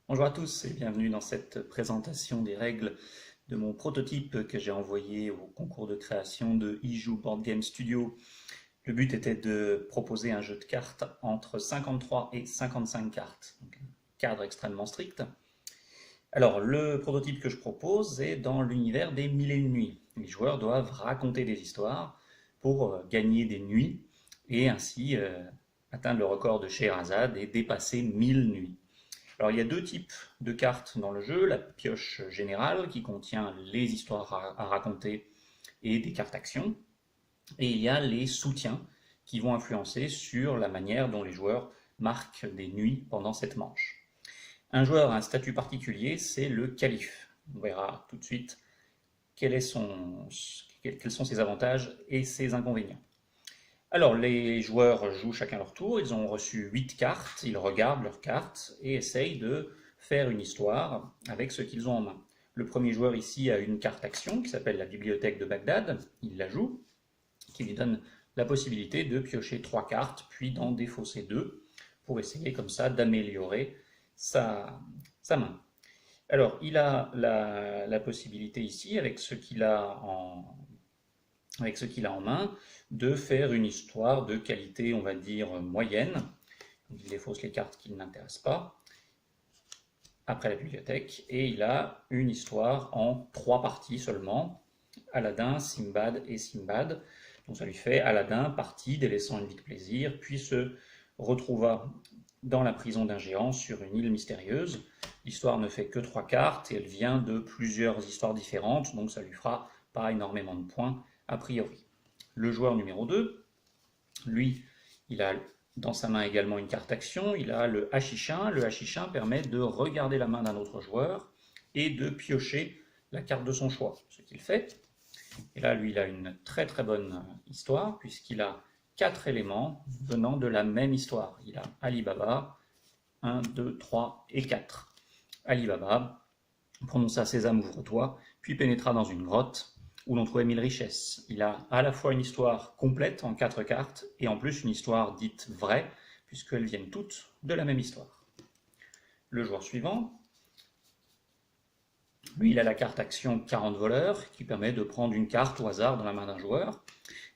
Bonjour à tous et bienvenue dans cette présentation des règles de mon prototype que j'ai envoyé au concours de création de Ijou Board Game Studio. Le but était de proposer un jeu de cartes entre 53 et 55 cartes, donc un cadre extrêmement strict. Alors le prototype que je propose est dans l'univers des Mille et une nuits. Les joueurs doivent raconter des histoires pour gagner des nuits et ainsi atteindre le record de Scheherazade et dépasser 1000 nuits. Alors il y a deux types de cartes dans le jeu, la pioche générale qui contient les histoires à raconter et des cartes actions, et il y a les soutiens qui vont influencer sur la manière dont les joueurs marquent des nuits pendant cette manche. Un joueur a un statut particulier, c'est le calife. On verra tout de suite quels sont ses avantages et ses inconvénients. Alors, les joueurs jouent chacun leur tour, ils ont reçu 8 cartes, ils regardent leurs cartes et essayent de faire une histoire avec ce qu'ils ont en main. Le premier joueur ici a une carte action qui s'appelle la bibliothèque de Bagdad, il la joue, qui lui donne la possibilité de piocher 3 cartes, puis d'en défausser 2, pour essayer comme ça d'améliorer sa main. Alors, il a la possibilité ici, avec ce qu'il a en main, de faire une histoire de qualité, on va dire, moyenne. Il défausse les cartes qui ne l'intéressent pas, après la bibliothèque, et il a une histoire en 3 parties seulement, Aladdin, Simbad et Simbad. Donc ça lui fait Aladdin, parti, délaissant une vie de plaisir, puis se retrouva dans la prison d'un géant sur une île mystérieuse. L'histoire ne fait que 3 cartes, et elle vient de plusieurs histoires différentes, donc ça lui fera pas énormément de points a priori. Le joueur numéro 2, lui, il a dans sa main également une carte action, il a le hachichin. Le hachichin permet de regarder la main d'un autre joueur et de piocher la carte de son choix, ce qu'il fait. Et là, lui, il a une très très bonne histoire, puisqu'il a 4 éléments venant de la même histoire. Il a Ali Baba, 1, 2, 3 et 4. Ali Baba prononça Sésame, ouvre-toi, puis pénétra dans une grotte où l'on trouvait 1000 richesses. Il a à la fois une histoire complète en 4 cartes, et en plus une histoire dite vraie, puisqu'elles viennent toutes de la même histoire. Le joueur suivant, lui, il a la carte action 40 voleurs, qui permet de prendre une carte au hasard dans la main d'un joueur.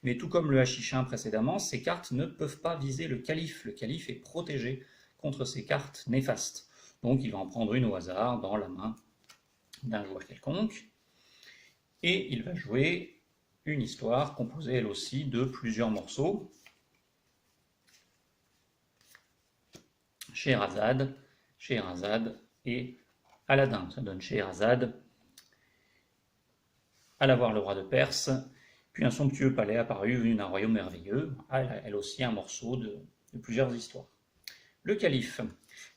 Mais tout comme le hachichin précédemment, ces cartes ne peuvent pas viser le calife. Le calife est protégé contre ces cartes néfastes. Donc il va en prendre une au hasard dans la main d'un joueur quelconque. Et il va jouer une histoire composée elle aussi de plusieurs morceaux. Scheherazade, Scheherazade et Aladdin. Ça donne Scheherazade, alla voir le roi de Perse, puis un somptueux palais apparut venu d'un royaume merveilleux. Elle aussi un morceau de plusieurs histoires. Le calife.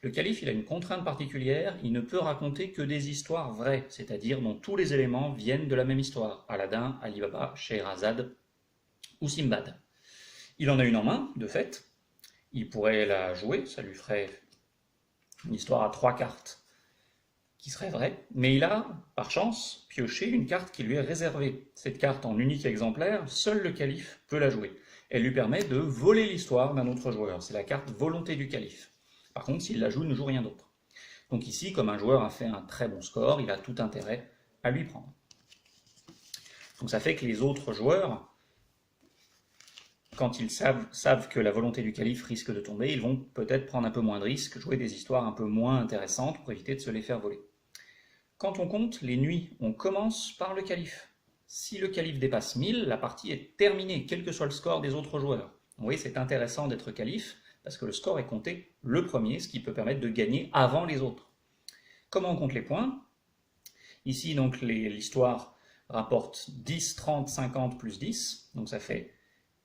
Le calife, il a une contrainte particulière, il ne peut raconter que des histoires vraies, c'est-à-dire dont tous les éléments viennent de la même histoire. Aladdin, Ali Baba, Scheherazade ou Simbad. Il en a une en main, de fait. Il pourrait la jouer, ça lui ferait une histoire à 3 cartes qui serait vraie, mais il a, par chance, pioché une carte qui lui est réservée. Cette carte en unique exemplaire, seul le calife peut la jouer. Elle lui permet de voler l'histoire d'un autre joueur. C'est la carte volonté du calife. Par contre, s'il la joue, il ne joue rien d'autre. Donc ici, comme un joueur a fait un très bon score, il a tout intérêt à lui prendre. Donc ça fait que les autres joueurs, quand ils savent que la volonté du calife risque de tomber, ils vont peut-être prendre un peu moins de risques, jouer des histoires un peu moins intéressantes pour éviter de se les faire voler. Quand on compte les nuits, on commence par le calife. Si le calife dépasse 1000, la partie est terminée, quel que soit le score des autres joueurs. Vous voyez, c'est intéressant d'être calife, parce que le score est compté le premier, ce qui peut permettre de gagner avant les autres. Comment on compte les points? Ici, donc, l'histoire rapporte 10, 30, 50 plus 10, donc ça fait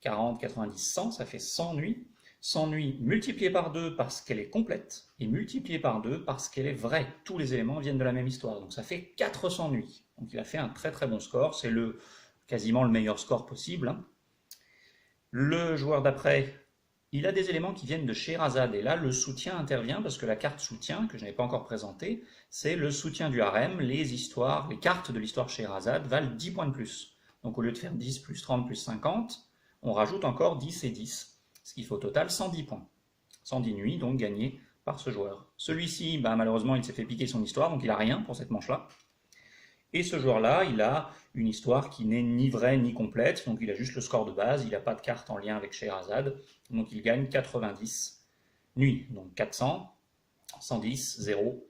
40, 90, 100, ça fait 100 nuits. 100 nuits multipliées par 2 parce qu'elle est complète, et multipliées par 2 parce qu'elle est vraie. Tous les éléments viennent de la même histoire, donc ça fait 400 nuits. Donc il a fait un très très bon score, c'est quasiment le meilleur score possible. Le joueur d'après, il a des éléments qui viennent de Scheherazade, et là le soutien intervient parce que la carte soutien, que je n'ai pas encore présentée, c'est le soutien du harem, les cartes de l'histoire Scheherazade valent 10 points de plus. Donc au lieu de faire 10 plus 30 plus 50, on rajoute encore 10 et 10, ce qui fait au total 110 points. 110 nuits, donc gagnées par par ce joueur. Celui-ci, malheureusement, il s'est fait piquer son histoire, donc il n'a rien pour cette manche-là. Et ce joueur-là, il a une histoire qui n'est ni vraie ni complète, donc il a juste le score de base, il n'a pas de carte en lien avec Scheherazade, donc il gagne 90 nuits, donc 400, 110, 0,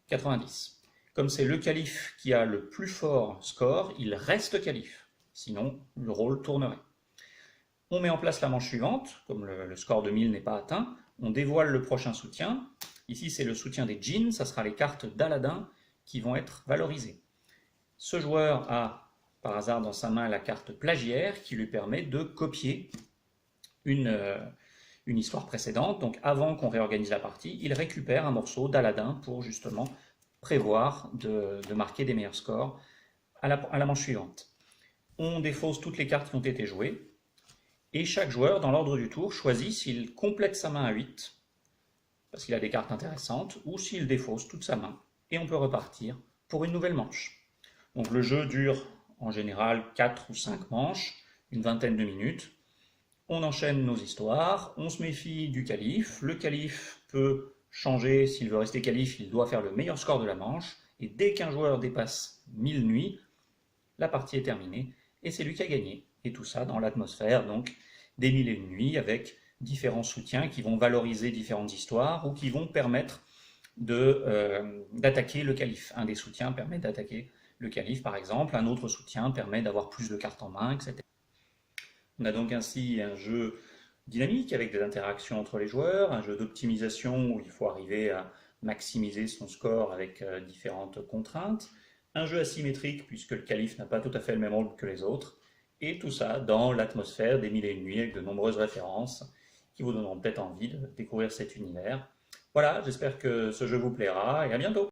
90. Comme c'est le calife qui a le plus fort score, il reste calife, sinon le rôle tournerait. On met en place la manche suivante, comme le score de 1000 n'est pas atteint, on dévoile le prochain soutien. Ici c'est le soutien des djinns, ça sera les cartes d'Aladin qui vont être valorisées. Ce joueur a par hasard dans sa main la carte plagiaire qui lui permet de copier une histoire précédente. Donc avant qu'on réorganise la partie, il récupère un morceau d'Aladin pour justement prévoir de marquer des meilleurs scores à la manche suivante. On défausse toutes les cartes qui ont été jouées et chaque joueur dans l'ordre du tour choisit s'il complète sa main à 8 parce qu'il a des cartes intéressantes ou s'il défausse toute sa main et on peut repartir pour une nouvelle manche. Donc le jeu dure en général 4 ou 5 manches, une vingtaine de minutes. On enchaîne nos histoires, on se méfie du calife. Le calife peut changer, s'il veut rester calife, il doit faire le meilleur score de la manche. Et dès qu'un joueur dépasse 1000 nuits, la partie est terminée et c'est lui qui a gagné. Et tout ça dans l'atmosphère donc des 1001 nuits avec différents soutiens qui vont valoriser différentes histoires ou qui vont permettre d'attaquer le calife. Un des soutiens permet d'attaquer le calife par exemple, un autre soutien permet d'avoir plus de cartes en main, etc. On a donc ainsi un jeu dynamique avec des interactions entre les joueurs, un jeu d'optimisation où il faut arriver à maximiser son score avec différentes contraintes, un jeu asymétrique puisque le calife n'a pas tout à fait le même rôle que les autres, et tout ça dans l'atmosphère des 1001 nuits avec de nombreuses références qui vous donneront peut-être envie de découvrir cet univers. Voilà, j'espère que ce jeu vous plaira et à bientôt!